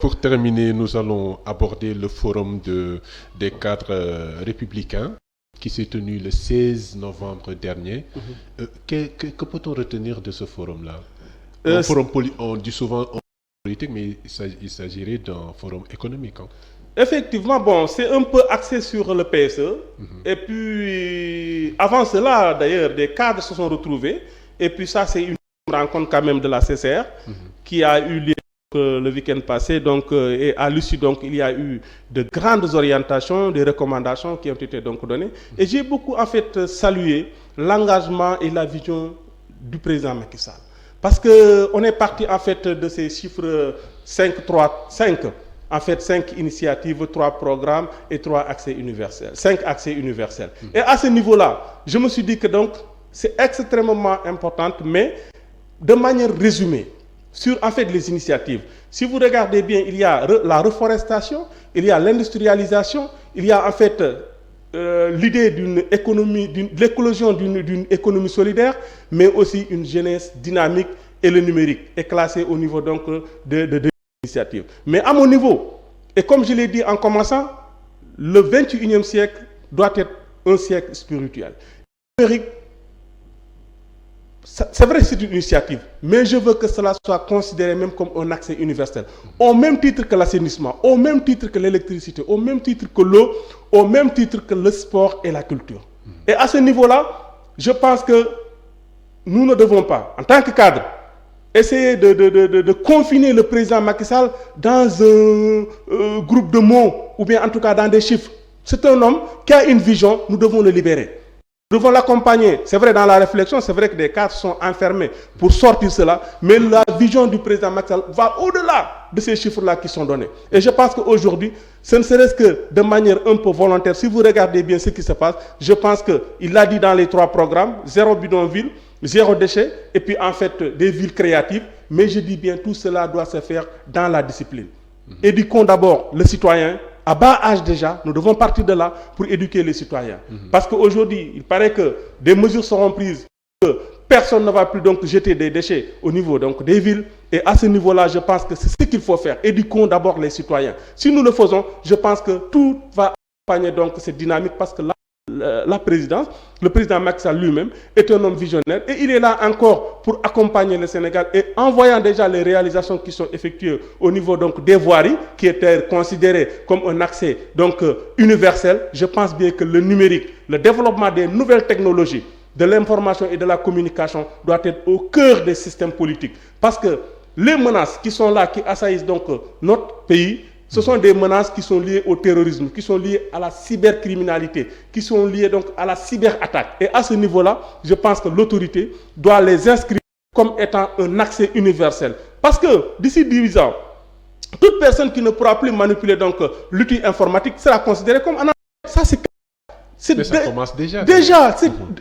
Pour terminer, nous allons aborder le forum des cadres républicains qui s'est tenu le 16 novembre dernier. Que peut-on retenir de ce forum-là? On dit souvent politique, mais il s'agirait d'un forum économique. Hein. Effectivement, bon, c'est un peu axé sur le PSE. Et puis, avant cela, d'ailleurs, des cadres se sont retrouvés. Et puis ça, c'est une rencontre quand même de la CCR qui a eu lieu le week-end passé. Donc, et à l'issue, donc, il y a eu de grandes orientations, des recommandations qui ont été donc données. Et j'ai beaucoup, en fait, salué l'engagement et la vision du président Macky Sall. Parce qu'on est parti, en fait, de ces chiffres 5, 3, 5. En fait, 5 initiatives, 3 programmes et 3 accès universels. 5 accès universels. Et à ce niveau-là, je me suis dit que donc, c'est extrêmement important, mais de manière résumée, sur en fait les initiatives. Si vous regardez bien, il y a la reforestation, il y a l'industrialisation, il y a en fait l'idée d'une économie, de l'éclosion d'une économie solidaire, mais aussi une jeunesse dynamique et le numérique est classé au niveau donc de initiative. Mais à mon niveau, et comme je l'ai dit en commençant, le 21e siècle doit être un siècle spirituel. C'est vrai que c'est une initiative, mais je veux que cela soit considéré même comme un accès universel. Au même titre que l'assainissement, au même titre que l'électricité, au même titre que l'eau, au même titre que le sport et la culture. Et à ce niveau-là, je pense que nous ne devons pas, en tant que cadre, essayer de confiner le président Macky Sall dans un groupe de mots, ou bien en tout cas dans des chiffres. C'est un homme qui a une vision, nous devons le libérer. Nous devons l'accompagner. C'est vrai, dans la réflexion, c'est vrai que des cadres sont enfermés pour sortir cela, mais la vision du président Macky Sall va au-delà de ces chiffres-là qui sont donnés. Et je pense qu'aujourd'hui, ce ne serait-ce que de manière un peu volontaire, si vous regardez bien ce qui se passe, je pense qu'il l'a dit dans les 3 programmes, 0 bidonville, 0 déchet, et puis en fait des villes créatives, mais je dis bien tout cela doit se faire dans la discipline. Éduquons d'abord le citoyen, à bas âge déjà, nous devons partir de là pour éduquer les citoyens. Parce qu'aujourd'hui, il paraît que des mesures seront prises, que personne ne va plus donc jeter des déchets au niveau donc des villes, et à ce niveau-là, je pense que c'est ce qu'il faut faire. Éduquons d'abord les citoyens. Si nous le faisons, je pense que tout va accompagner donc cette dynamique, parce que là, la présidence, le président Macky Sall lui-même est un homme visionnaire et il est là encore pour accompagner le Sénégal et en voyant déjà les réalisations qui sont effectuées au niveau donc des voiries qui étaient considérées comme un accès donc universel. Je pense bien que le numérique, le développement des nouvelles technologies, de l'information et de la communication doit être au cœur des systèmes politiques, parce que les menaces qui sont là, qui assaillissent donc notre pays, ce sont des menaces qui sont liées au terrorisme, qui sont liées à la cybercriminalité, qui sont liées donc à la cyberattaque. Et à ce niveau-là, je pense que l'autorité doit les inscrire comme étant un accès universel. Parce que d'ici 10 ans, toute personne qui ne pourra plus manipuler donc l'outil informatique sera considérée comme un analphabète. Ça, mais ça commence déjà.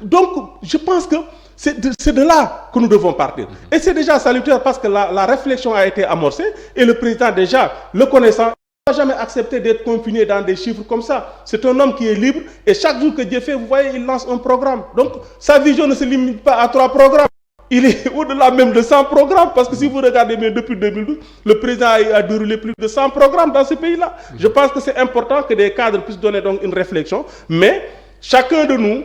Donc, je pense que c'est de là que nous devons partir. Et c'est déjà salutaire parce que la réflexion a été amorcée et le président déjà, le connaissant, n'a jamais accepté d'être confiné dans des chiffres comme ça. C'est un homme qui est libre et chaque jour que Dieu fait, vous voyez, il lance un programme. Donc, sa vision ne se limite pas à 3 programmes. Il est au-delà même de 100 programmes, parce que si vous regardez bien depuis 2012, le président a déroulé plus de 100 programmes dans ce pays-là. Je pense que c'est important que des cadres puissent donner donc une réflexion, mais chacun de nous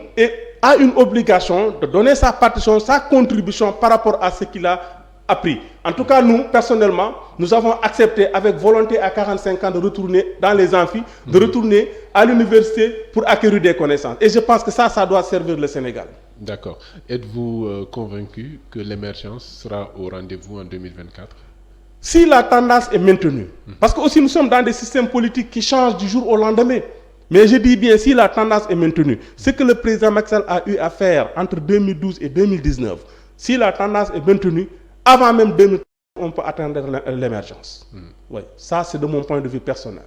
a une obligation de donner sa partition, sa contribution par rapport à ce qu'il a appris. En tout cas, nous, personnellement, nous avons accepté avec volonté à 45 ans de retourner dans les amphis, de retourner à l'université pour acquérir des connaissances. Et je pense que ça doit servir le Sénégal. D'accord. Êtes-vous convaincu que l'émergence sera au rendez-vous en 2024 ? Si la tendance est maintenue, parce que aussi nous sommes dans des systèmes politiques qui changent du jour au lendemain. Mais je dis bien, si la tendance est maintenue, ce que le président Macky Sall a eu à faire entre 2012 et 2019, si la tendance est maintenue, avant même 2030, on peut atteindre l'émergence. Oui, ça c'est de mon point de vue personnel.